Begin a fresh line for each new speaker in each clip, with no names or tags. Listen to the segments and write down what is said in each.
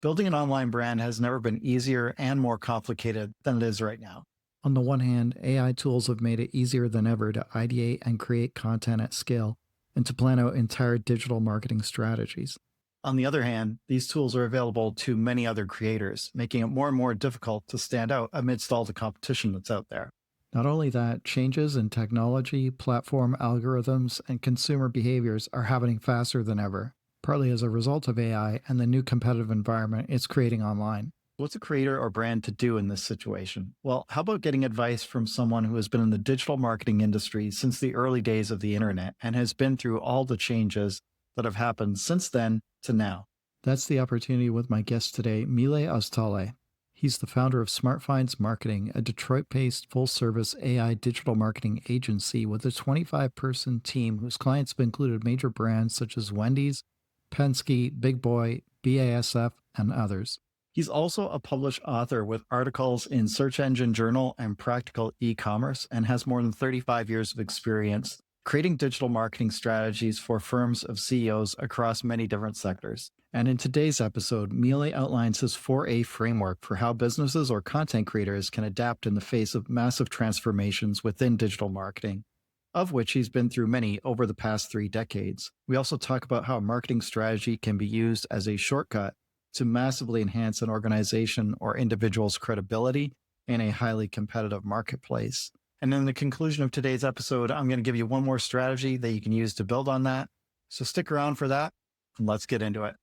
Building an online brand has never been easier and more complicated than it is right now. On the one hand, AI tools have made it easier than ever to ideate and create content at scale and to plan out entire digital marketing strategies. On the other hand, these tools are available to many other creators, making it more and more difficult to stand out amidst all the competition that's out there. Not only that, changes in technology, platform algorithms, and consumer behaviors are happening faster than ever, partly as a result of AI and the new competitive environment it's creating online. What's a creator or brand to do in this situation? Well, how about getting advice from someone who has been in the digital marketing industry since the early days of the internet and has been through all the changes that have happened since then to now? That's the opportunity with my guest today, Melih Oztalay. He's the founder of SmartFinds Marketing, a Detroit-based full-service AI digital marketing agency with a 25-person team whose clients have included major brands such as Wendy's, Penske, Big Boy, BASF, and others. He's also a published author with articles in Search Engine Journal and Practical E-commerce and has more than 35 years of experience creating digital marketing strategies for firms of CEOs across many different sectors. And in today's episode, Melih outlines his 4A framework for how businesses or content creators can adapt in the face of massive transformations within digital marketing, of which he's been through many over the past 3 decades. We also talk about how a marketing strategy can be used as a shortcut to massively enhance an organization or individual's credibility in a highly competitive marketplace. And in the conclusion of today's episode, I'm going to give you one more strategy that you can use to build on that. So stick around for that, and let's get into it.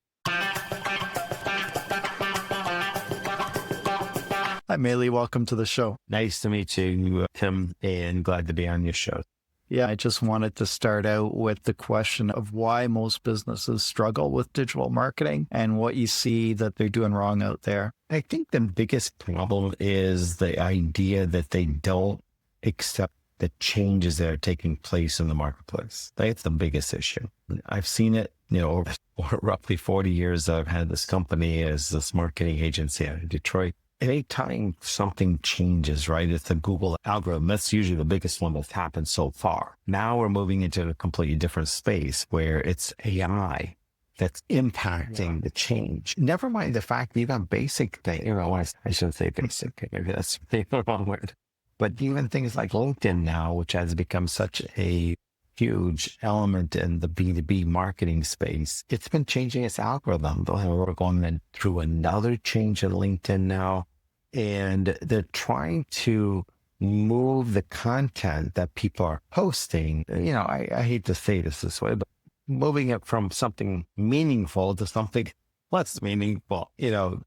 Hi, Melih. Welcome to the show.
Nice to meet you, Tim, and glad to be on your show.
Yeah, I just wanted to start out with the question of why most businesses struggle with digital marketing and what you see that they're doing wrong out there.
I think the biggest problem is the idea that they don't accept the changes that are taking place in the marketplace. That's the biggest issue. I've seen it, over roughly 40 years I've had this company as this marketing agency out of Detroit. Anytime something changes, right, it's the Google algorithm. That's usually the biggest one that's happened so far. Now we're moving into a completely different space where it's AI that's impacting the change. Never mind the fact that even basic things, I shouldn't say basic, maybe that's the wrong word. But even things like LinkedIn now, which has become such a huge element in the B2B marketing space, it's been changing its algorithm. We're going through another change in LinkedIn now, and they're trying to move the content that people are posting. I hate to say this way, but moving it from something meaningful to something less meaningful,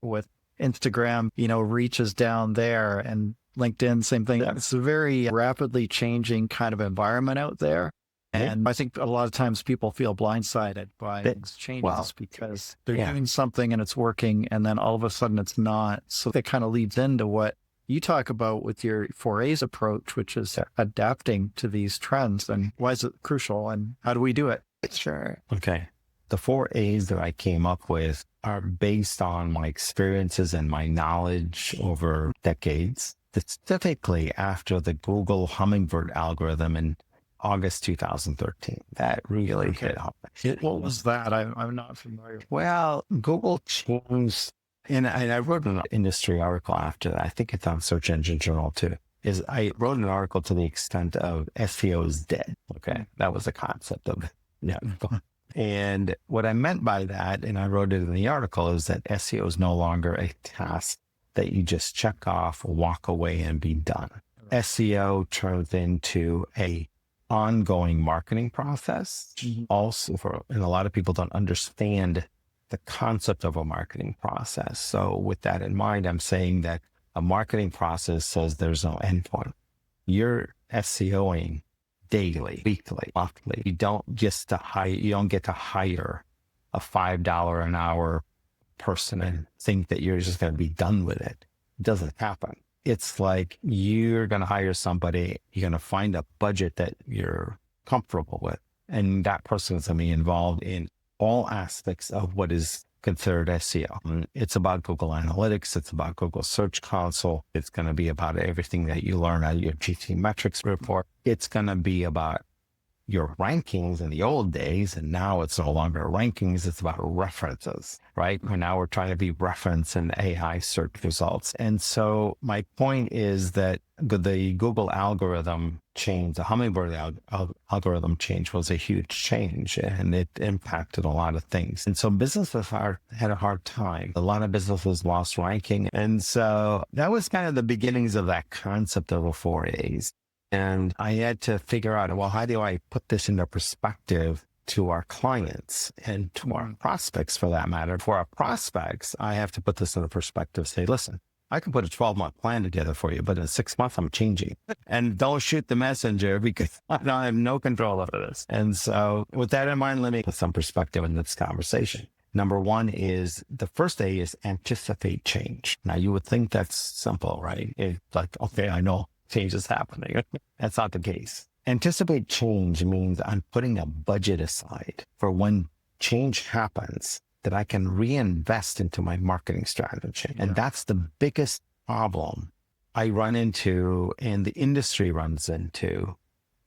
with Instagram, reaches down there, and LinkedIn, same thing. It's a very rapidly changing kind of environment out there. And I think a lot of times people feel blindsided by these changes because they're doing something and it's working, and then all of a sudden it's not. So that kind of leads into what you talk about with your 4A's approach, which is adapting to these trends. And why is it crucial, and how do we do it?
Sure. Okay. The 4A's that I came up with are based on my experiences and my knowledge over decades, specifically after the Google Hummingbird algorithm in August 2013. That really hit home.
What was that? I'm not familiar.
Well, Google changed, and I wrote an industry article after that. I think it's on Search Engine Journal too. I wrote an article to the extent of SEO is dead. Okay. That was the concept of it. Yeah. And what I meant by that, and I wrote it in the article, is that SEO is no longer a task that you just check off, walk away, and be done. SEO turns into a ongoing marketing process. Also, and a lot of people don't understand the concept of a marketing process. So with that in mind, I'm saying that a marketing process says there's no endpoint. You're SEOing daily, weekly, monthly. You don't get to hire a $5 an hour person and think that you're just going to be done with it. It doesn't happen. It's like you're going to hire somebody, you're going to find a budget that you're comfortable with, and that person is going to be involved in all aspects of what is considered SEO. It's about Google Analytics. It's about Google Search Console. It's going to be about everything that you learn out of your GT metrics report. It's going to be about your rankings in the old days, and now it's no longer rankings, it's about references, right? Now we're trying to be reference in AI search results. And so my point is that the Google algorithm change, the Hummingbird algorithm change was a huge change, and it impacted a lot of things. And so businesses had a hard time. A lot of businesses lost ranking. And so that was kind of the beginnings of that concept of the 4As. And I had to figure out, well, how do I put this into perspective to our clients and to our prospects for that matter? For our prospects, I have to put this into perspective, say, listen, I can put a 12-month plan together for you, but in 6 months, I'm changing. And don't shoot the messenger because I have no control over this. And so with that in mind, let me put some perspective in this conversation. Number one is the first A is anticipate change. Now, you would think that's simple, right? It's like, okay, I know change is happening. That's not the case. Anticipate change means I'm putting a budget aside for when change happens that I can reinvest into my marketing strategy. And that's the biggest problem I run into and the industry runs into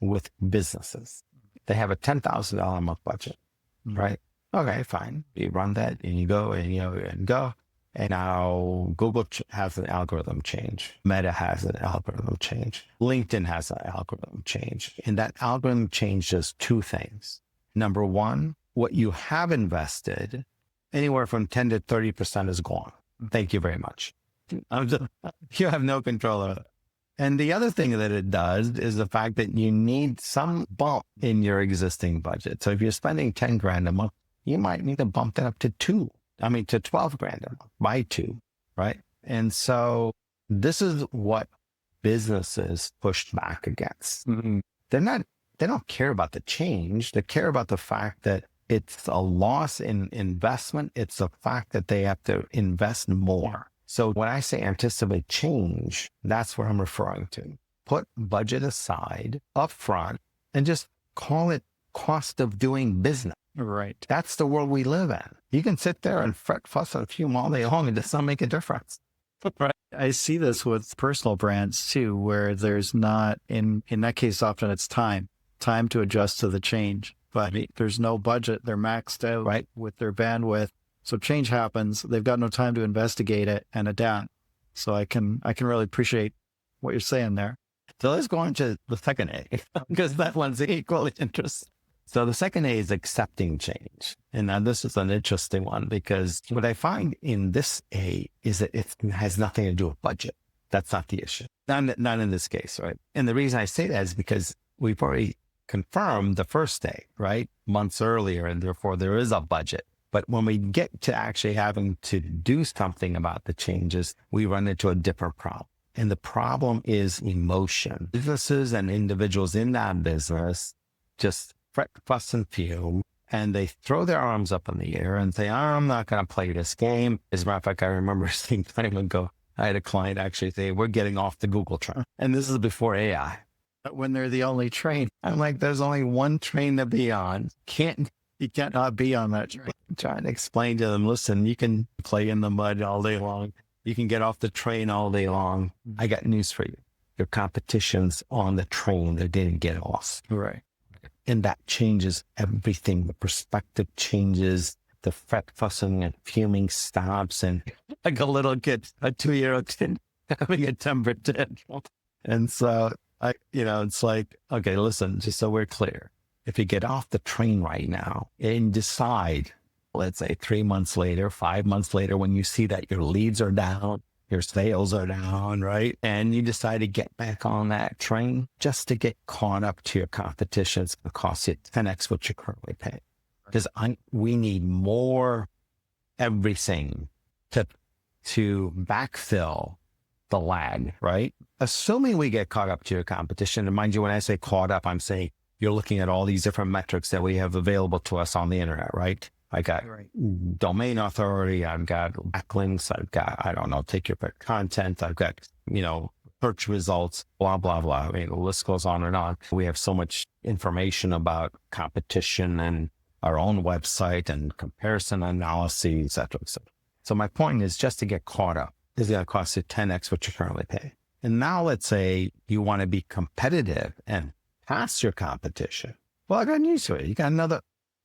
with businesses. They have a $10,000 a month budget, right? Okay, fine. You run that and you go and go. And now Google has an algorithm change. Meta has an algorithm change. LinkedIn has an algorithm change. And that algorithm change does two things. Number one, what you have invested, anywhere from 10 to 30% is gone. Thank you very much. You have no control of it. And the other thing that it does is the fact that you need some bump in your existing budget. So if you're spending 10 grand a month, you might need to bump that up to 12 grand a month by 2, right? And so this is what businesses pushed back against. They don't care about the change. They care about the fact that it's a loss in investment. It's the fact that they have to invest more. So when I say anticipate change, that's what I'm referring to. Put budget aside upfront and just call it cost of doing business.
Right.
That's the world we live in. You can sit there and fret, fuss, and fume all day long. It does not make a difference.
Right. I see this with personal brands too, where there's not, in that case, often it's time to adjust to the change, but there's no budget. They're maxed out with their bandwidth. So change happens. They've got no time to investigate it and adapt. So I can really appreciate what you're saying there.
So let's go on to the second A, because that one's equally interesting. So the second A is accepting change. And now this is an interesting one because what I find in this A is that it has nothing to do with budget. That's not the issue. Not in this case, right? And the reason I say that is because we've already confirmed the first A, right? Months earlier, and therefore there is a budget. But when we get to actually having to do something about the changes, we run into a different problem. And the problem is emotion. Businesses and individuals in that business just fret, fuss, and fume, and they throw their arms up in the air and say, I'm not going to play this game. As a matter of fact, I remember seeing time ago, I had a client actually say, we're getting off the Google train. And this is before AI.
But when they're the only train,
I'm like, there's only one train to be on.
You can't not be on that train.
I'm trying to explain to them, listen, you can play in the mud all day long. You can get off the train all day long. I got news for you. Your competition's on the train. They didn't get off.
Right.
And that changes everything. The perspective changes. The fret, fussing, and fuming stops. And like a little kid, a 2-year-old kid having a temper tantrum. And so, it's like, okay, listen, just so we're clear. If you get off the train right now and decide, let's say 3 months later, 5 months later, when you see that your leads are down, your sales are down, right? And you decide to get back on that train just to get caught up to your competition. It's going to cost you 10x what you currently pay. Because we need more everything to backfill the lag, right? Assuming we get caught up to your competition, and mind you, when I say caught up, I'm saying you're looking at all these different metrics that we have available to us on the internet, right? I got domain authority. I've got backlinks. I've got, take your pick content. I've got, search results, blah, blah, blah. I mean, the list goes on and on. We have so much information about competition and our own website and comparison analyses, et cetera, et cetera. So my point is just to get caught up is going to cost you 10x what you currently pay. And now let's say you want to be competitive and pass your competition. Well, I got news to it. You got another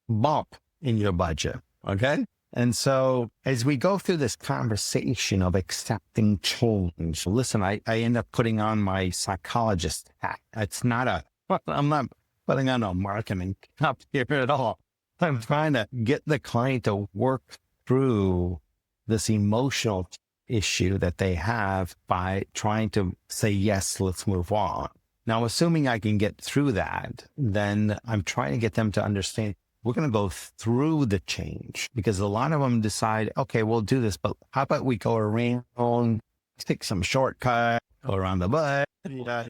bump in your budget. Okay. And so as we go through this conversation of accepting change, listen, I end up putting on my psychologist hat. I'm not putting on a marketing cap here at all. I'm trying to get the client to work through this emotional issue that they have by trying to say, yes, let's move on. Now, assuming I can get through that, then I'm trying to get them to understand we're going to go through the change, because a lot of them decide, okay, we'll do this, but how about we go around, take some shortcut, go around the butt.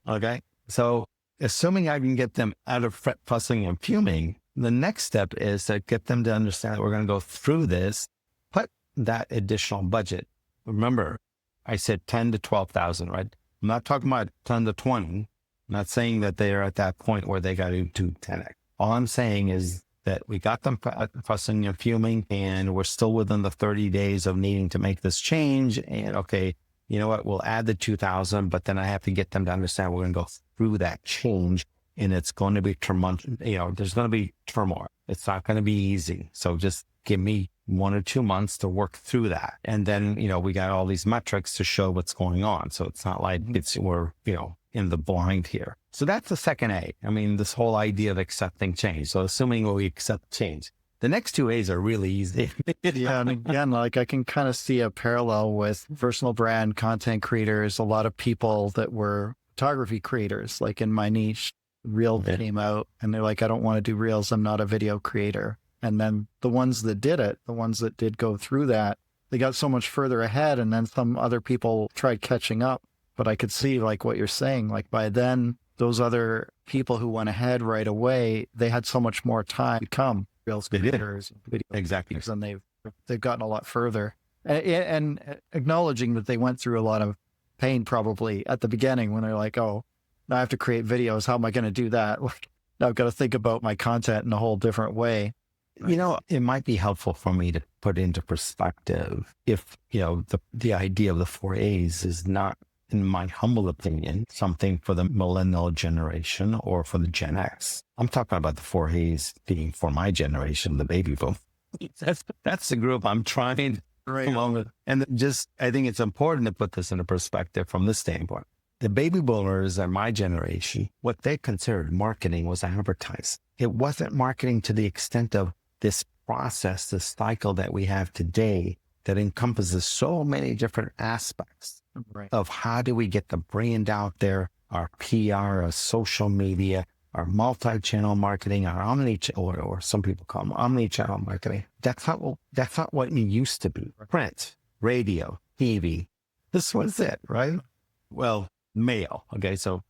Okay. So assuming I can get them out of fret, fussing, and fuming, the next step is to get them to understand that we're going to go through this, put that additional budget. Remember, I said 10 to 12,000, right? I'm not talking about 10 to 20. I'm not saying that they're at that point where they got to do 10x. All I'm saying is that we got them fussing and fuming, and we're still within the 30 days of needing to make this change. And okay, you know what? We'll add the 2,000, but then I have to get them to understand we're going to go through that change, and it's going to be there's going to be turmoil. It's not going to be easy. So just give me 1 or 2 months to work through that. And then, we got all these metrics to show what's going on. So it's not like we're in the blind here. So that's the second A. I mean, this whole idea of accepting change. So assuming we accept change, the next two A's are really easy.
Yeah. And again, like I can kind of see a parallel with personal brand content creators. A lot of people that were photography creators, like in my niche, Reel came out and they're like, I don't want to do Reels. I'm not a video creator. And then the ones that did it, the ones that did go through that, they got so much further ahead. And then some other people tried catching up. But I could see like what you're saying, like by then, those other people who went ahead right away, they had so much more time to become Reels creators, video
exactly,
creators, and they've gotten a lot further. And acknowledging that they went through a lot of pain probably at the beginning when they're like, oh, now I have to create videos. How am I going to do that? Now I've got to think about my content in a whole different way.
It might be helpful for me to put into perspective if, the idea of the 4 A's is not, in my humble opinion, something for the millennial generation or for the Gen X. I'm talking about the 4 A's being for my generation, the baby boom. That's the group I'm trying to come along with. And I think it's important to put this into perspective from this standpoint. The baby boomers are my generation. What they considered marketing was advertising. It wasn't marketing to the extent of this process, this cycle that we have today that encompasses so many different aspects of how do we get the brand out there, our PR, our social media, our multi-channel marketing, our or some people call them omni-channel marketing. That's not what it used to be. Print, radio, TV. This was it, right? Well, mail. Okay. So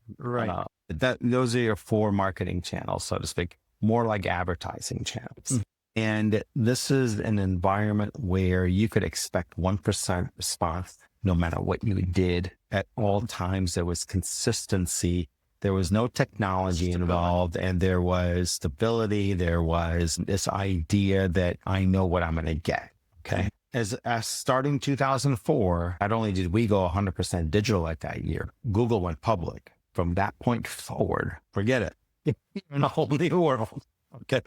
those are your 4 marketing channels, so to speak, more like advertising channels. And this is an environment where you could expect 1% response no matter what you did at all times. There was consistency. There was no technology involved, and there was stability. There was this idea that I know what I'm going to get. Okay. As starting 2004, not only did we go 100% digital at that year, Google went public. From that point forward, forget it. You're in a whole new world. Okay.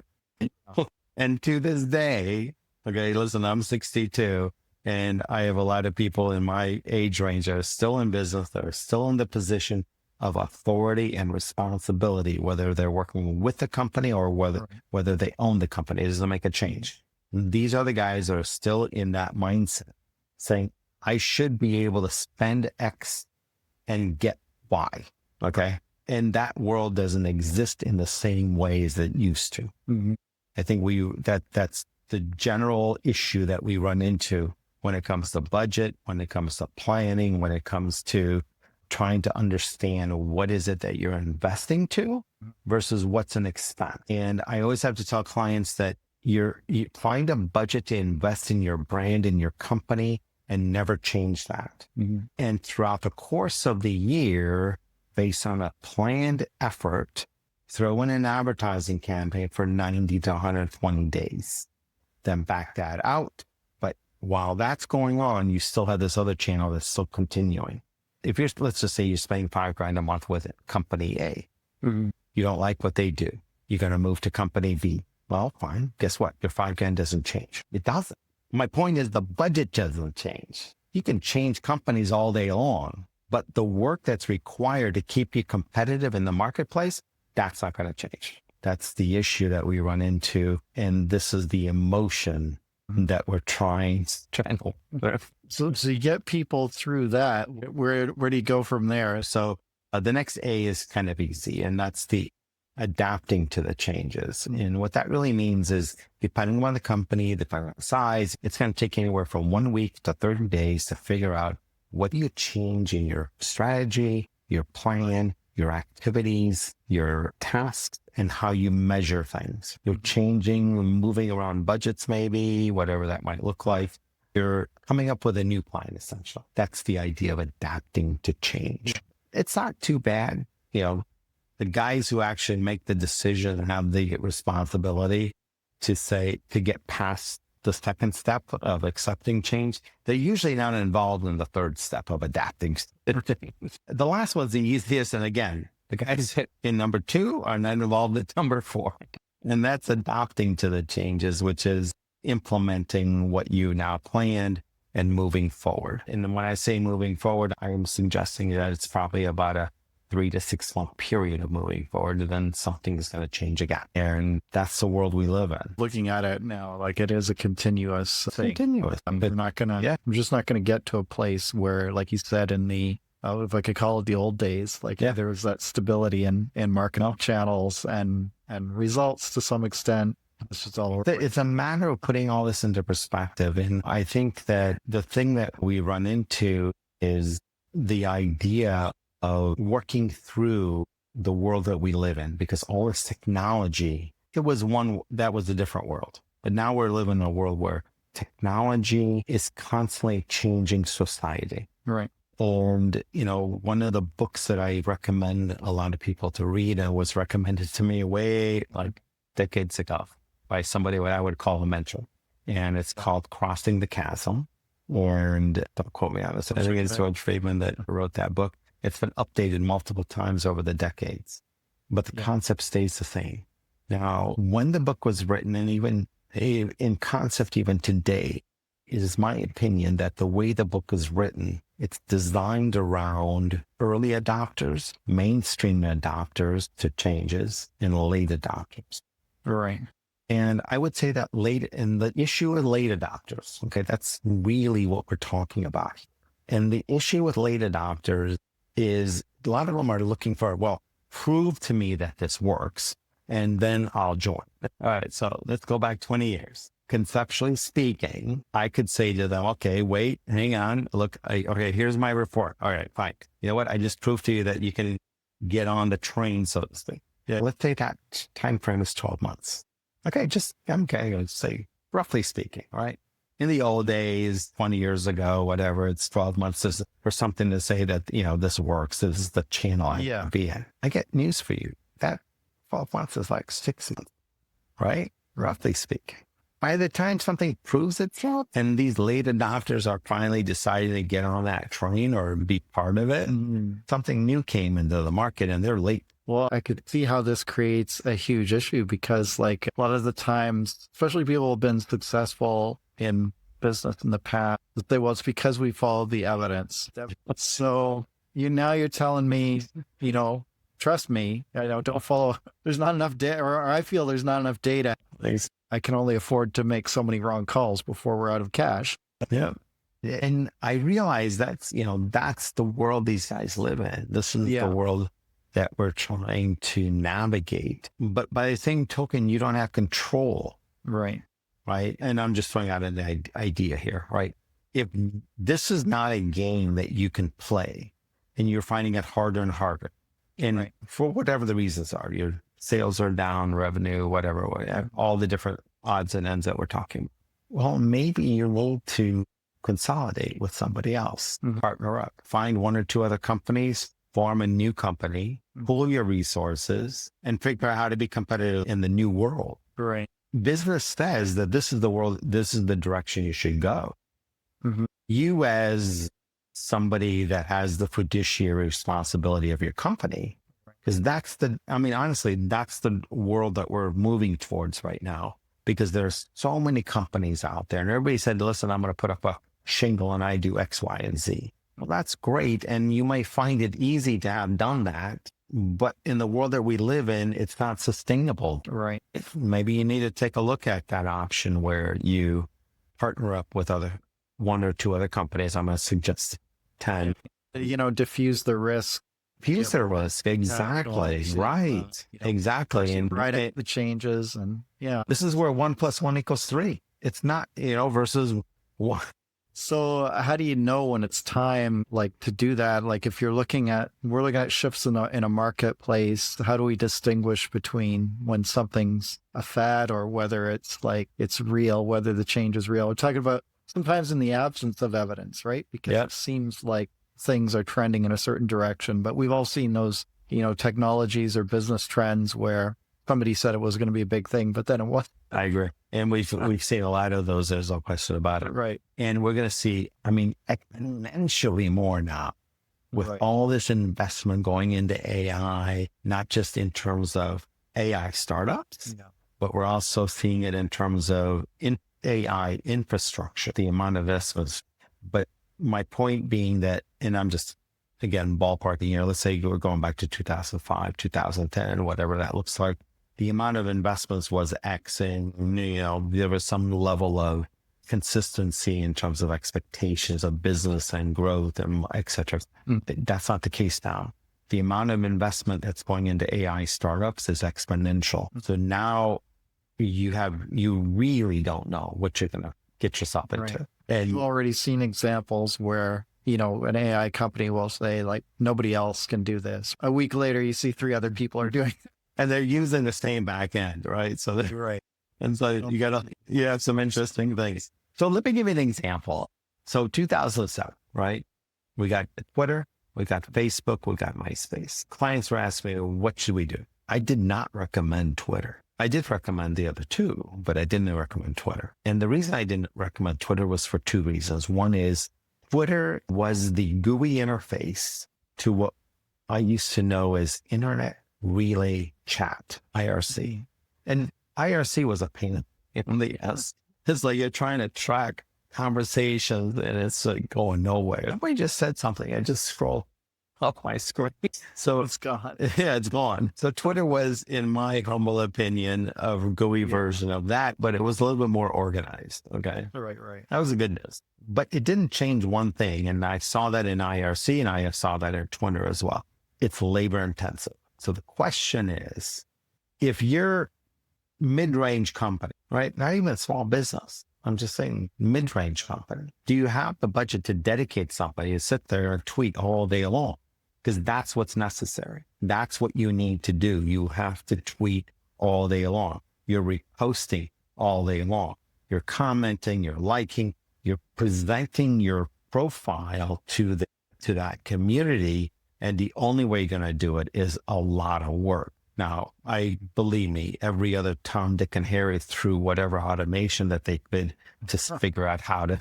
And to this day, okay, listen, I'm 62 and I have a lot of people in my age range that are still in business, that are still in the position of authority and responsibility, whether they're working with the company or whether they own the company. It doesn't make a change. These are the guys that are still in that mindset saying, I should be able to spend X and get Y. Okay. And that world doesn't exist in the same way as it used to. Mm-hmm. I think that's the general issue that we run into when it comes to budget, when it comes to planning, when it comes to trying to understand what is it that you're investing to versus what's an expense. And I always have to tell clients that you find a budget to invest in your brand and your company and never change that. Mm-hmm. And throughout the course of the year, based on a planned effort, throw in an advertising campaign for 90 to 120 days, then back that out. But while that's going on, you still have this other channel that's still continuing. If let's just say you're spending $5,000 a month with company A, mm-hmm. You don't like what they do. You're going to move to company B. Well, fine. Guess what? Your 5 grand doesn't change. It doesn't. My point is the budget doesn't change. You can change companies all day long, but the work that's required to keep you competitive in the marketplace, that's not going to change. That's the issue that we run into. And this is the emotion that we're trying to channel.
So you get people through that. Where do you go from there?
So the next A is kind of easy, and that's the adapting to the changes. And what that really means is, depending on the company, depending on the size, it's going to take anywhere from 1 week to 30 days to figure out what do you change in your strategy, your plan, your activities, your tasks, and how you measure things. You're changing, moving around budgets, maybe, whatever that might look like. You're coming up with a new plan, essentially. That's the idea of adapting to change. It's not too bad. The guys who actually make the decision and have the responsibility to get past the second step of accepting change, they're usually not involved in the third step of adapting. The last one's the easiest. And again, the guys in number 2 are not involved in number 4. And that's adapting to the changes, which is implementing what you now planned and moving forward. And when I say moving forward, I am suggesting that it's probably about a 3 to 6 month period of moving forward, and then something's going to change again. And that's the world we live in.
Looking at it now, like it is a continuous thing. I'm just not going to get to a place where, like you said, in the, if I could call it the old days, there was that stability in marketing channels and results to some extent. It's just all over.
It's a matter of putting all this into perspective. And I think that the thing that we run into is the idea of working through the world that we live in, because all this technology, that was a different world. But now we're living in a world where technology is constantly changing society.
Right.
And, one of the books that I recommend a lot of people to read, and was recommended to me way decades ago by somebody what I would call a mentor. And it's called Crossing the Chasm. And don't quote me on this. I think it's George Friedman that wrote that book. It's been updated multiple times over the decades, but the concept stays the same. Now, when the book was written, and even in concept, even today, it is my opinion that the way the book is written, it's designed around early adopters, mainstream adopters to changes, and late adopters.
Right.
And I would say that the issue with late adopters, okay, that's really what we're talking about. And the issue with late adopters is a lot of them are looking for, prove to me that this works, and then I'll join. All right, so let's go back 20 years. Conceptually speaking, I could say to them, okay, wait, hang on, look, okay, here's my report. All right, fine. You know what? I just proved to you that you can get on the train, so to speak. Yeah, let's say that time frame is 12 months. Okay, let's say roughly speaking, all right? In the old days, 20 years ago, whatever, it's 12 months for something to say that, this works. This is the channel I be in. I get news for you. That 12 months is like 6 months, right? Roughly speaking. By the time something proves itself and these late adopters are finally deciding to get on that train or be part of it, something new came into the market and they're late.
Well, I could see how this creates a huge issue because a lot of the times, especially people who have been successful in business in the past, it's because we followed the evidence. So now you're telling me, trust me, don't follow. There's not enough data, or I feel there's not enough data.
Thanks.
I can only afford to make so many wrong calls before we're out of cash.
Yeah. And I realize that's the world these guys live in. This is the world that we're trying to navigate. But by the same token, you don't have control.
Right.
Right. And I'm just throwing out an idea here, right? If this is not a game that you can play and you're finding it harder and harder, and for whatever the reasons are, your sales are down, revenue, whatever, all the different odds and ends that we're talking. Well, maybe you need to consolidate with somebody else, partner up, find 1 or 2 other companies, form a new company, pool your resources, and figure out how to be competitive in the new world.
Right.
Business says that this is the world, this is the direction you should go. You, as somebody that has the fiduciary responsibility of your company, Because honestly, that's the world that we're moving towards right now, because there's so many companies out there and everybody said, listen, I'm going to put up a shingle and I do X, Y, and Z. Well, that's great. And you may find it easy to have done that, but in the world that we live in, it's not sustainable.
Right.
Maybe you need to take a look at that option where you partner up with one or two other companies. I'm going to suggest 10.
Diffuse the risk.
Diffuse the risk. Exactly. Right. Exactly. And
write out the changes. And
this is where 1 + 1 = 3. It's not, versus 1.
So how do you know when it's time, like, to do that? Like, if we're looking at shifts in a marketplace, how do we distinguish between when something's a fad or whether it's like it's real, whether the change is real? We're talking about sometimes in the absence of evidence, right? Because it seems like things are trending in a certain direction, but we've all seen those, technologies or business trends where somebody said it was going to be a big thing, but then it wasn't.
I agree. And we've seen a lot of those. There's no question about it.
Right.
And we're going to see, exponentially more now with all this investment going into AI, not just in terms of AI startups, but we're also seeing it in terms of AI infrastructure, the amount of investments. But my point being that, and I'm just, again, ballparking here, let's say we're going back to 2005, 2010, whatever that looks like. The amount of investments was X, and there was some level of consistency in terms of expectations of business and growth and et cetera. That's not the case now. The amount of investment that's going into AI startups is exponential. So now you really don't know what you're going to get yourself into.
Right.
And
you've already seen examples where, an AI company will say, like, nobody else can do this. A week later, you see 3 other people are doing it.
And they're using the same back end, right? So and so you have some interesting things. So let me give you an example. So 2007, right? We got Twitter, we got Facebook, we got MySpace. Clients were asking me, what should we do? I did not recommend Twitter. I did recommend the other two, but I didn't recommend Twitter. And the reason I didn't recommend Twitter was for 2 reasons. One is Twitter was the GUI interface to what I used to know as Internet Relay Chat, IRC. And IRC was a pain in the ass. It's like you're trying to track conversations and it's like going nowhere. Somebody just said something. I just scroll up my screen. So
It's gone.
yeah, it's gone. So Twitter was, in my humble opinion, a GUI version of that, but it was a little bit more organized. Okay.
Right.
That was the good news. But it didn't change one thing. And I saw that in IRC and I saw that in Twitter as well. It's labor intensive. So the question is, if you're mid-range company, right? Not even a small business. I'm just saying mid-range company. Do you have the budget to dedicate somebody to sit there and tweet all day long? Because that's what's necessary. That's what you need to do. You have to tweet all day long. You're reposting all day long. You're commenting, you're liking, you're presenting your profile to that community. And the only way you're going to do it is a lot of work. Now, believe me, every other Tom, Dick, and Harry through whatever automation that they could to figure out how to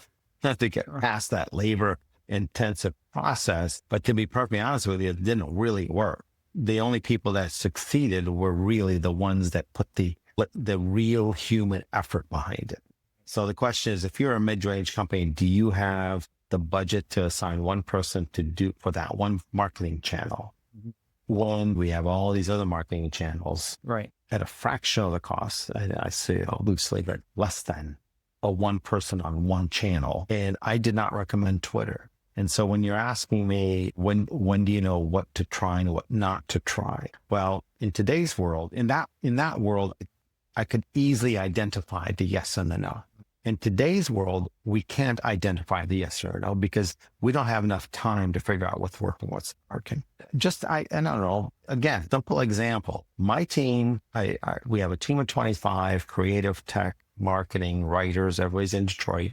get past that labor intensive process. But to be perfectly honest with you, it didn't really work. The only people that succeeded were really the ones that put the real human effort behind it. So the question is, if you're a mid-range company, do you have the budget to assign one person to do for that one marketing channel? When we have all these other marketing channels,
Right.
at a fraction of the cost, I say loosely, but less than a one person on one channel. And I did not recommend Twitter. And so when you're asking me, when do you know what to try and what not to try? Well, in today's world, in that world, I could easily identify the yes and the no. In today's world, we can't identify the yes or no because we don't have enough time to figure out what's working, what's working. I don't know. Again, simple example. My team, we have a team of 25 creative tech, marketing, writers. Everybody's in Detroit.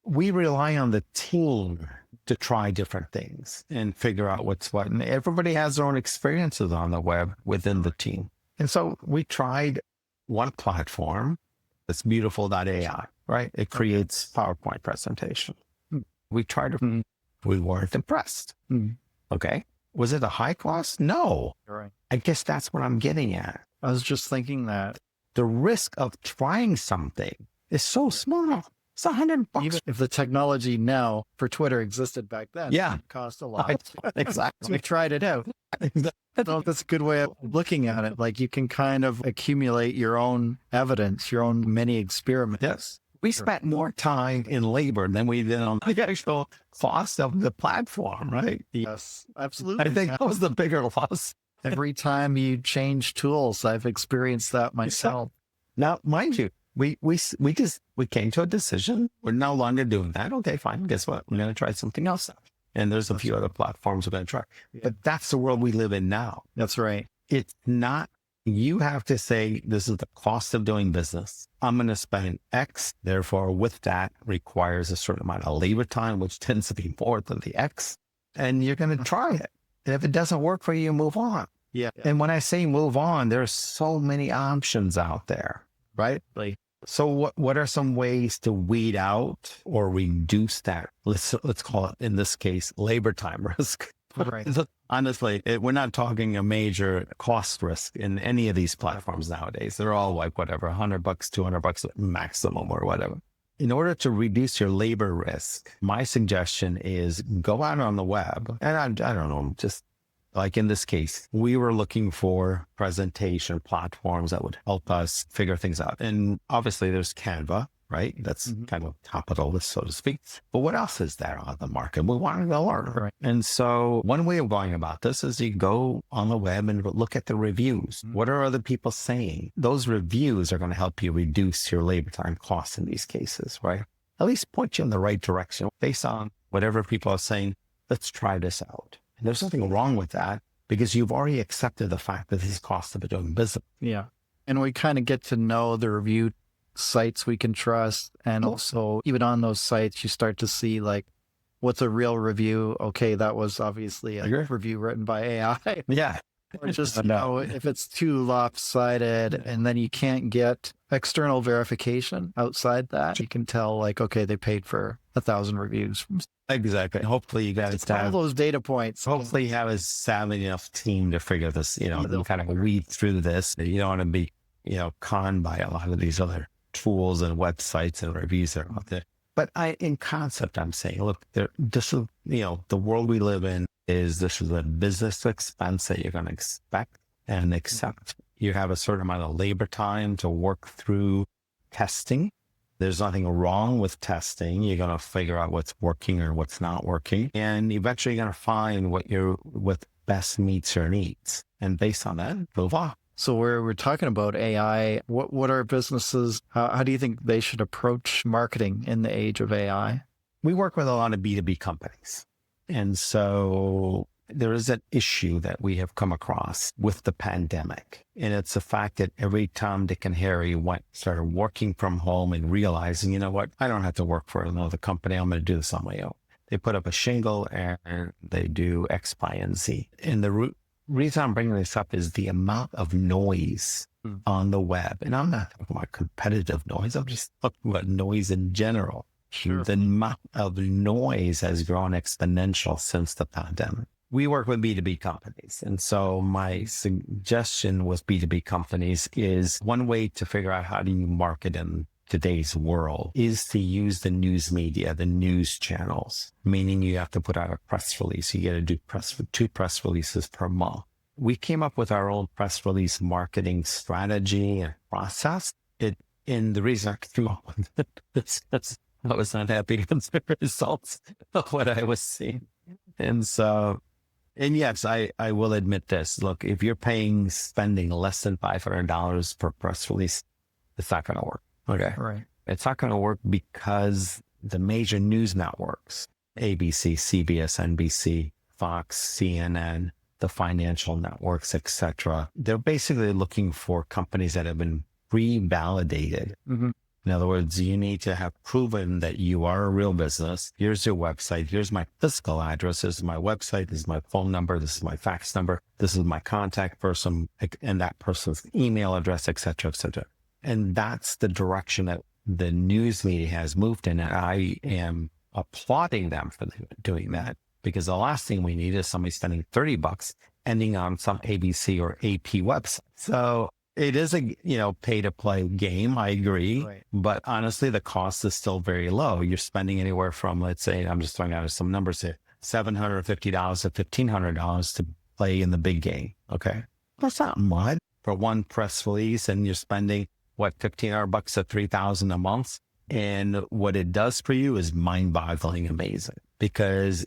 We rely on the team to try different things and figure out what's what. And everybody has their own experiences on the web within the team. And so we tried one platform. It's beautiful.ai, right? It creates PowerPoint presentation. We tried it. We weren't impressed. Okay. Was it a high cost? No.
Right.
I guess that's what I'm getting at.
I was just thinking that
The risk of trying something is so small. It's $100.
even if the technology now for Twitter existed back then,
Yeah.
it cost a lot. So
Exactly.
we tried it out. So that's a good way of looking at it. Like you can kind of accumulate your own evidence, your own mini experiments.
Yes. We spent more time in labor than we did on the actual cost of the platform, right?
Yes, absolutely.
I think that was the bigger loss.
Every time you change tools, I've experienced that myself.
Now, mind you, we came to a decision. We're no longer doing that. Okay, fine. Guess what? We're going to try something else now. And there's a few other platforms we're going to try.
Yeah.
But that's the world we live in now.
That's right.
It's not, you have to say, this is the cost of doing business. I'm going to spend X. Therefore, with that requires a certain amount of labor time, which tends to be more than the X. And you're going to try it. And if it doesn't work for you, move on.
Yeah.
And when I say move on, there's so many options out there, right? So what are some ways to weed out or reduce that? Let's call it, in this case, labor time risk.
Right.
Honestly, we're not talking a major cost risk in any of these platforms nowadays. They're all like whatever, $100, $200 maximum or whatever. In order to reduce your labor risk, my suggestion is go out on the web. And I don't know, just like in this case, we were looking for presentation platforms that would help us figure things out. And obviously there's Canva, right? That's kind of top of the list, so to speak. But what else is there on the market? We wanted to learn.
Right.
And so one way of going about this is you go on the web and look at the reviews. What are other people saying? Those reviews are going to help you reduce your labor time costs in these cases, right? At least point you in the right direction based on whatever people are saying. Let's try this out. And there's nothing wrong with that because you've already accepted the fact that these costs of doing business.
Yeah. And we kind of get to know the review sites we can trust. And also even on those sites, you start to see like, what's a real review? Okay, that was obviously a review written by AI.
Yeah.
Or just, if it's too lopsided and then you can't get external verification outside that, you can tell like, okay, they paid for 1,000 reviews.
Exactly. Hopefully you guys
All those data points.
Hopefully you have a savvy enough team to figure this, they'll kind of weed through this. You don't want to be, conned by a lot of these other tools and websites and reviews that are out there. But in concept, I'm saying, look, this is, the world we live in this is a business expense that you're going to expect and accept. You have a certain amount of labor time to work through testing. There's nothing wrong with testing. You're going to figure out what's working or what's not working. And eventually you're going to find what best meets your needs. And based on that, move on.
So we're talking about AI. What are businesses, how do you think they should approach marketing in the age of AI?
We work with a lot of B2B companies. And so there is an issue that we have come across with the pandemic. And it's the fact that every Tom, Dick, and Harry started working from home and realizing, you know what, I don't have to work for another company. I'm going to do this on my own. They put up a shingle and they do X, Y, and Z. And the reason I'm bringing this up is the amount of noise on the web. And I'm not talking about competitive noise. I'm just talking about noise in general. Sure. The amount of noise has grown exponential since the pandemic. We work with B2B companies. And so my suggestion with B2B companies is one way to figure out how do you market in today's world is to use the news media, the news channels, meaning you have to put out a press release. You got to do 2 press releases per month. We came up with our own press release marketing strategy and process. And the reason I came up with it, I was not happy with the results of what I was seeing. And yes, I will admit this. Look, if you're spending less than $500 per press release, it's not going to work. Okay.
Right.
It's not going to work because the major news networks, ABC, CBS, NBC, Fox, CNN, the financial networks, etc., they're basically looking for companies that have been pre-validated. Mm-hmm. In other words, you need to have proven that you are a real business. Here's your website. Here's my physical address. This is my website. This is my phone number. This is my fax number. This is my contact person and that person's email address, et cetera, et cetera. And that's the direction that the news media has moved in. And I am applauding them for doing that because the last thing we need is somebody spending $30 ending on some ABC or AP website. So it is a, pay to play game. I agree.
Right.
But honestly, the cost is still very low. You're spending anywhere from, let's say, I'm just throwing out some numbers here, $750 to $1,500 to play in the big game. Okay. That's not much for one press release. And you're spending $1,500 to $3,000 a month. And what it does for you is mind-boggling amazing, because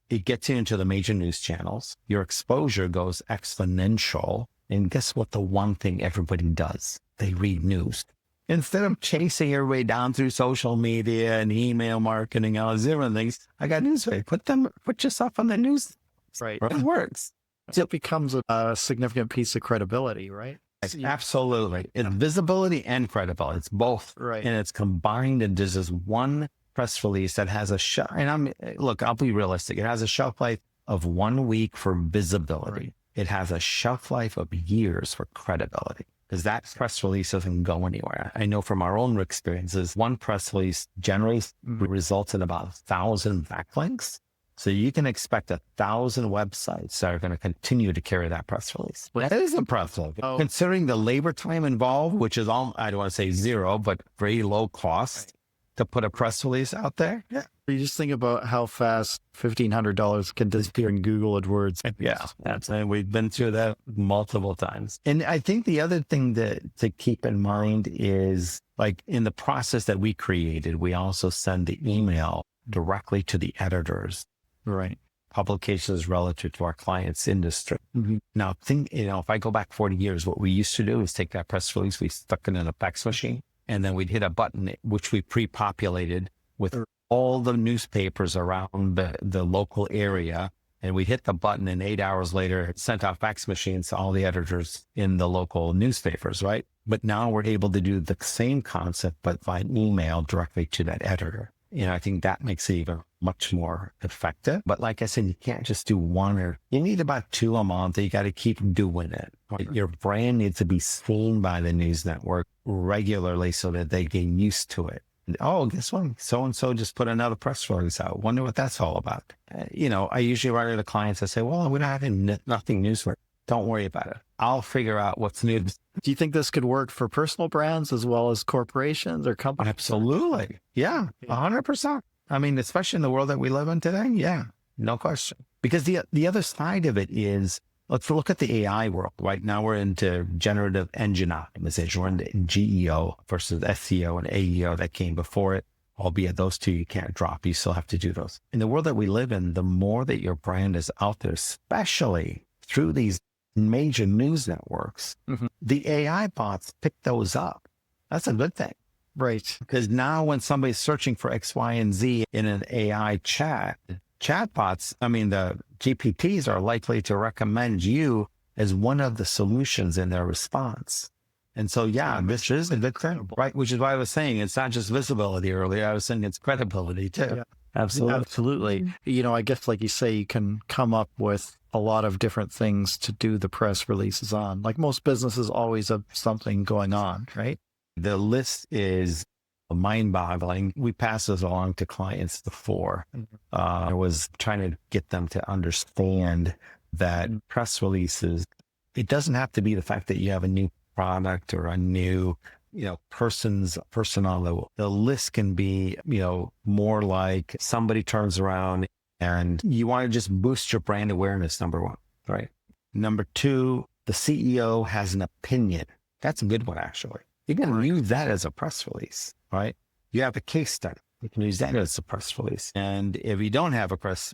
it gets you into the major news channels. Your exposure goes exponential. And guess what? The one thing everybody does, they read news. Instead of chasing everybody down through social media and email marketing, all these different things, I got news for you. Put yourself on the news.
Right.
It works.
It becomes a significant piece of credibility, right?
Absolutely. It's visibility and credibility. It's both.
Right.
And it's combined into this one press release that has I'll be realistic. It has a shelf life of 1 week for visibility.
Right.
It has a shelf life of years for credibility, because that press release doesn't go anywhere. I know from our own experiences, one press release generally results in about 1,000 backlinks. So you can expect 1,000 websites that are going to continue to carry that press release. That is impressive.
Oh.
Considering the labor time involved, which is I don't want to say zero, but very low cost to put a press release out there. Yeah.
You just think about how fast $1,500 can disappear in Google AdWords.
Yeah, absolutely. We've been through that multiple times. And I think the other thing to keep in mind is, like, in the process that we created, we also send the email directly to the editors.
Right.
Publications relative to our client's industry.
Mm-hmm.
Now, if I go back 40 years, what we used to do is take that press release, we stuck it in a fax machine, and then we'd hit a button, which we pre-populated with all the newspapers around the local area. And we hit the button, and 8 hours later, it sent out fax machines to all the editors in the local newspapers, right? But now we're able to do the same concept, but by email directly to that editor. I think that makes it even much more effective. But like I said, you can't just do one, you need about 2 a month. You got to keep doing it. Your brand needs to be seen by the news network regularly so that they get used to it. Oh, guess what? So-and-so just put another press release out. Wonder what that's all about. I usually write to the clients. I say, well, we don't have nothing newsworthy. Don't worry about it. I'll figure out what's new.
Do you think this could work for personal brands as well as corporations or companies?
Absolutely. Yeah, 100%. I mean, especially in the world that we live in today. Yeah, no question. Because the other side of it is, let's look at the AI world. Right now we're into generative engine optimization. We're into GEO versus SEO and AEO that came before it. Albeit those two you can't drop. You still have to do those. In the world that we live in, the more that your brand is out there, especially through these major news networks, the AI bots pick those up. That's a good thing.
Right.
Because now when somebody's searching for X, Y, and Z in an AI chatbots, the GPTs are likely to recommend you as one of the solutions in their response. And so, this is a good thing, right? Which is why I was saying it's not just visibility earlier. I was saying it's credibility too.
Yeah.
Absolutely.
I guess, like you say, you can come up with a lot of different things to do the press releases on. Like most businesses always have something going on, right?
The list is mind-boggling. We pass this along to clients before. I was trying to get them to understand that press releases, it doesn't have to be the fact that you have a new product or a new person on the list can be, more like somebody turns around and you want to just boost your brand awareness, number one, right? Number two, the CEO has an opinion. That's a good one, actually. You can use that as a press release, right? You have a case study. You can use that as a press release. And if you don't have a press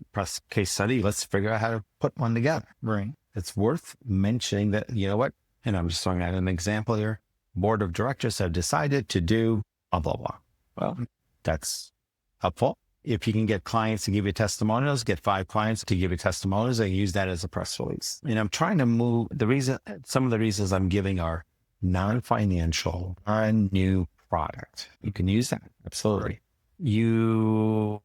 case study, let's figure out how to put one together.
Right.
It's worth mentioning that, and I'm just throwing out an example here. Board of directors have decided to do blah, blah, blah. Well, that's helpful. If you can get clients to give you testimonials, get 5 clients to give you testimonials, and use that as a press release. And I'm trying to move some of the reasons I'm giving are non-financial, new product. You can use that. Absolutely. You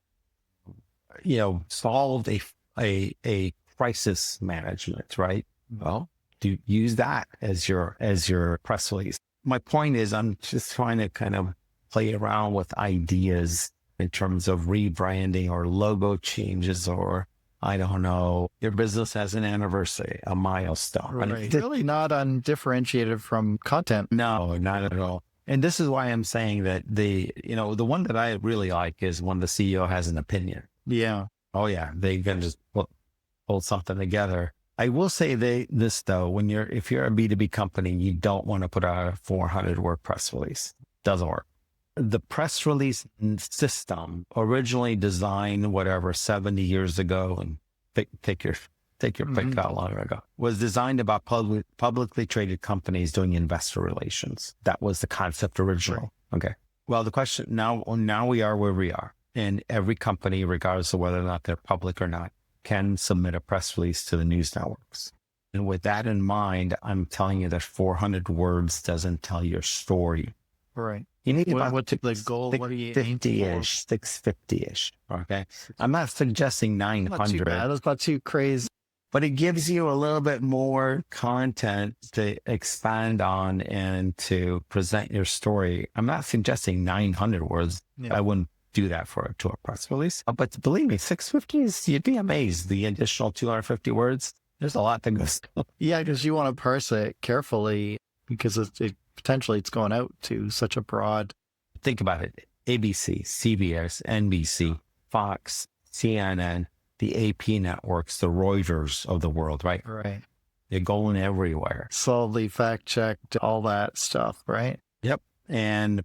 solved a crisis management, right? Well, use that as your press release. My point is, I'm just trying to kind of play around with ideas in terms of rebranding or logo changes or I don't know, your business has an anniversary, a milestone.
Right. Really not undifferentiated from content.
No, not at all. And this is why I'm saying that the one that I really like is when the CEO has an opinion.
Yeah.
Oh yeah, they can just pull something together. I will say this though, if you're a B2B company, you don't want to put out a 400 word press release. Doesn't work. The press release system, originally designed 70 years ago, and take your pick how long ago, was designed about publicly traded companies doing investor relations. That was the concept original. Right. Okay. Well, the question now we are where we are, and every company, regardless of whether or not they're public or not, can submit a press release to the news networks. And with that in mind, I'm telling you that 400 words doesn't tell your story.
Right.
You need
what's the goal? What are you aiming for?
650-ish. Okay. I'm not suggesting 900.
Not too bad. That's not too crazy.
But it gives you a little bit more content to expand on and to present your story. I'm not suggesting 900 words. Yeah. I wouldn't do that to a press release. But believe me, 650 you'd be amazed. The additional 250 words, there's a lot that goes.
Yeah, because you want to parse it carefully because potentially it's going out to such a broad.
Think about it. ABC, CBS, NBC, Fox, CNN, the AP networks, the Reuters of the world, right?
Right.
They're going everywhere.
Solidly fact checked, all that stuff, right?
Yep. And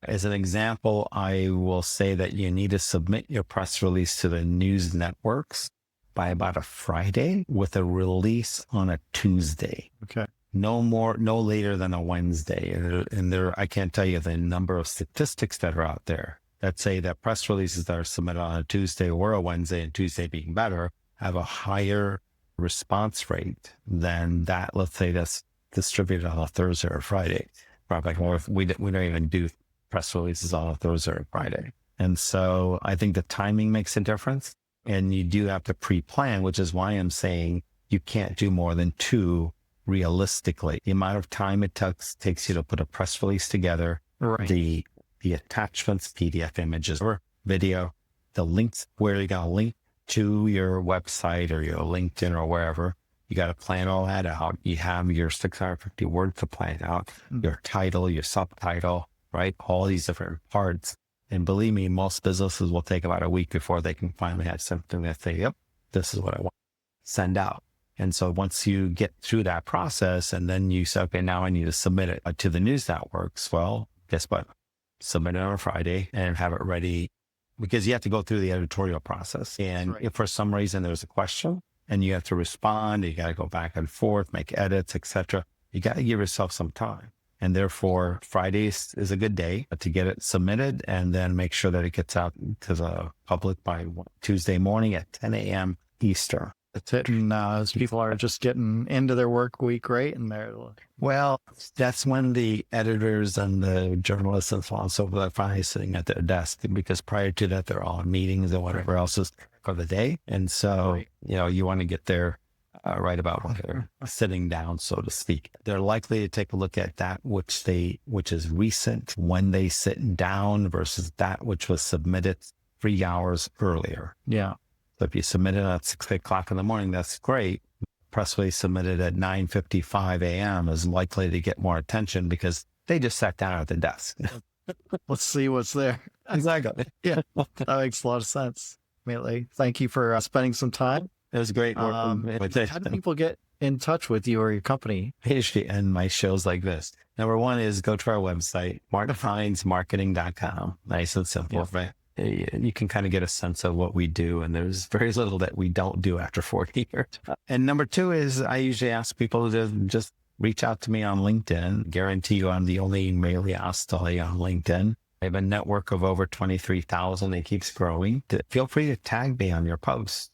as an example, I will say that you need to submit your press release to the news networks by about a Friday with a release on a Tuesday.
Okay.
No later than a Wednesday. And I can't tell you the number of statistics that are out there that say that press releases that are submitted on a Tuesday or a Wednesday, and Tuesday being better, have a higher response rate than that, let's say, that's distributed on a Thursday or Friday. We don't even do press releases on a Thursday or Friday. And so I think the timing makes a difference, and you do have to pre-plan, which is why I'm saying you can't do more than 2 realistically. The amount of time it takes you to put a press release together, right. The attachments, PDF images or video, the links where you got to link to your website or your LinkedIn or wherever. You got to plan all that out. You have your 650 words to plan out, your title, your subtitle, right? All these different parts. And believe me, most businesses will take about a week before they can finally have something that say, yep, this is what I want to send out. And so once you get through that process and then you say, okay, now I need to submit it to the news networks. Well, guess what? Submit it on a Friday and have it ready, because you have to go through the editorial process. And if for some reason there's a question and you have to respond, you got to go back and forth, make edits, etc. You got to give yourself some time. And therefore, Fridays is a good day to get it submitted and then make sure that it gets out to the public by Tuesday morning at 10 a.m. Eastern.
That's it. And as people are just getting into their work week, right? And
well, that's when the editors and the journalists and so on and so forth are finally sitting at their desk, because prior to that, they're all in meetings and whatever else is for the day. And so, you want to get there right about when they're sitting down, so to speak. They're likely to take a look at that which is recent when they sit down versus that which was submitted 3 hours earlier.
Yeah.
So if you submit it at 6 o'clock in the morning, that's great. Press release submitted at 9:55 a.m. is likely to get more attention because they just sat down at the desk.
Let's see what's there.
Exactly.
Yeah, that makes a lot of sense. Melih, thank you for spending some time.
It was great working with it.
How do people get in touch with you or your company?
And my shows like this. Number one is go to our website, SmartFindsMarketing.com. Nice and simple, right? You can kind of get a sense of what we do, and there's very little that we don't do after 40 years. And number two is I usually ask people to just reach out to me on LinkedIn. Guarantee you I'm the only Melih Oztalay on LinkedIn. I have a network of over 23,000. It keeps growing. Feel free to tag me on your posts,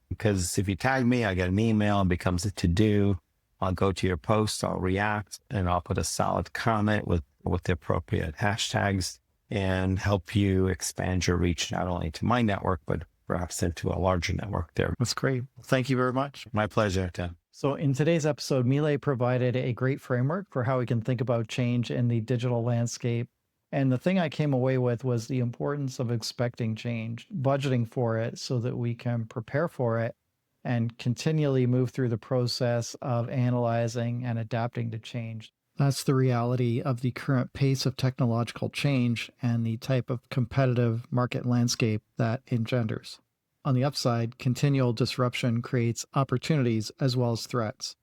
because if you tag me, I get an email, it becomes a to-do. I'll go to your post, I'll react, and I'll put a solid comment with the appropriate hashtags and help you expand your reach, not only to my network, but perhaps into a larger network there.
That's great. Thank you very much.
My pleasure, Tim.
So in today's episode, Melih provided a great framework for how we can think about change in the digital landscape. And the thing I came away with was the importance of expecting change, budgeting for it so that we can prepare for it, and continually move through the process of analyzing and adapting to change. That's the reality of the current pace of technological change and the type of competitive market landscape that engenders. On the upside, continual disruption creates opportunities as well as threats.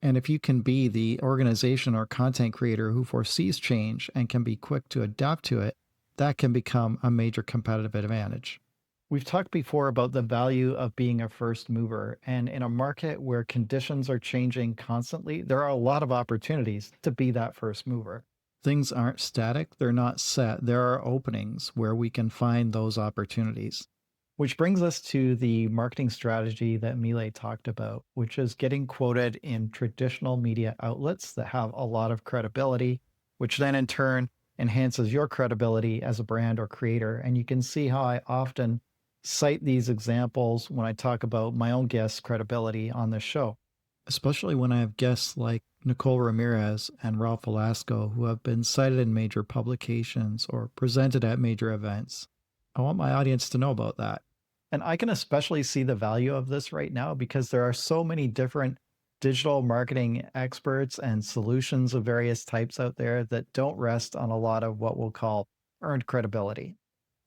And if you can be the organization or content creator who foresees change and can be quick to adapt to it, that can become a major competitive advantage. We've talked before about the value of being a first mover, and in a market where conditions are changing constantly, there are a lot of opportunities to be that first mover. Things aren't static, they're not set. There are openings where we can find those opportunities. Which brings us to the marketing strategy that Melih talked about, which is getting quoted in traditional media outlets that have a lot of credibility, which then in turn enhances your credibility as a brand or creator. And you can see how I often cite these examples when I talk about my own guests' credibility on this show, especially when I have guests like Nicole Ramirez and Ralph Velasco, who have been cited in major publications or presented at major events. I want my audience to know about that. And I can especially see the value of this right now because there are so many different digital marketing experts and solutions of various types out there that don't rest on a lot of what we'll call earned credibility.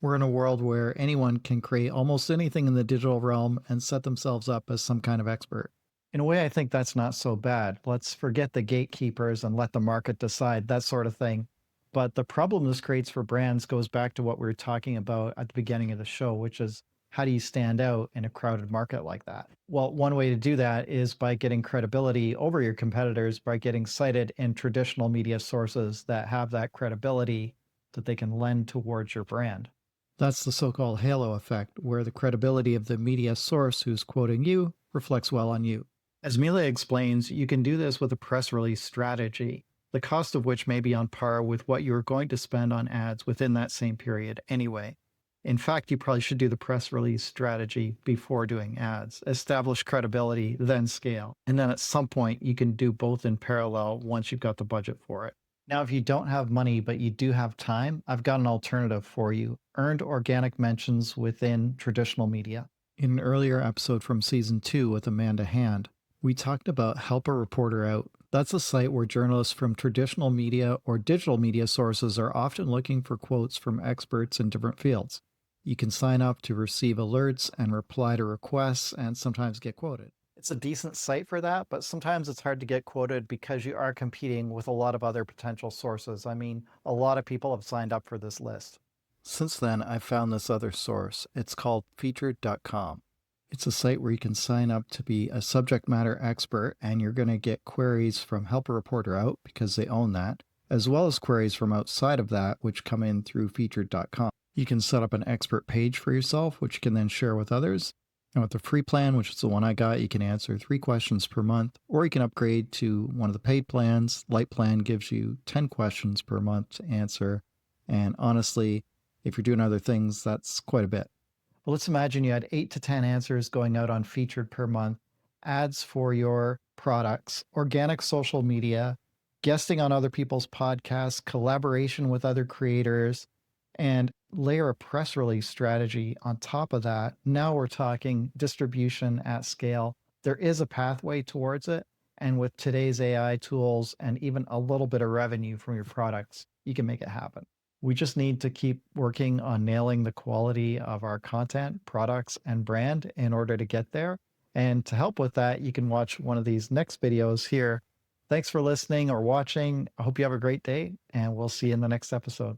We're in a world where anyone can create almost anything in the digital realm and set themselves up as some kind of expert. In a way, I think that's not so bad. Let's forget the gatekeepers and let the market decide, that sort of thing. But the problem this creates for brands goes back to what we were talking about at the beginning of the show, which is how do you stand out in a crowded market like that? Well, one way to do that is by getting credibility over your competitors, by getting cited in traditional media sources that have that credibility that they can lend towards your brand. That's the so-called halo effect, where the credibility of the media source who's quoting you reflects well on you. As Melih explains, you can do this with a press release strategy, the cost of which may be on par with what you're going to spend on ads within that same period anyway. In fact, you probably should do the press release strategy before doing ads. Establish credibility, then scale. And then at some point, you can do both in parallel once you've got the budget for it. Now, if you don't have money, but you do have time, I've got an alternative for you. Earned organic mentions within traditional media. In an earlier episode from season 2 with Amanda Hand, we talked about Help a Reporter Out. That's a site where journalists from traditional media or digital media sources are often looking for quotes from experts in different fields. You can sign up to receive alerts and reply to requests and sometimes get quoted. It's a decent site for that, but sometimes it's hard to get quoted because you are competing with a lot of other potential sources. I mean, a lot of people have signed up for this list. Since then, I've found this other source. It's called featured.com. It's a site where you can sign up to be a subject matter expert, and you're going to get queries from Help a Reporter Out because they own that, as well as queries from outside of that, which come in through featured.com. You can set up an expert page for yourself, which you can then share with others. And with the free plan, which is the one I got, you can answer 3 questions per month, or you can upgrade to one of the paid plans. Light plan gives you 10 questions per month to answer. And honestly, if you're doing other things, that's quite a bit. Well, let's imagine you had 8 to 10 answers going out on Featured per month, ads for your products, organic social media, guesting on other people's podcasts, collaboration with other creators, and layer a press release strategy on top of that. Now we're talking distribution at scale. There is a pathway towards it. And with today's AI tools and even a little bit of revenue from your products, you can make it happen. We just need to keep working on nailing the quality of our content, products, and brand in order to get there. And to help with that, you can watch one of these next videos here. Thanks for listening or watching. I hope you have a great day, and we'll see you in the next episode.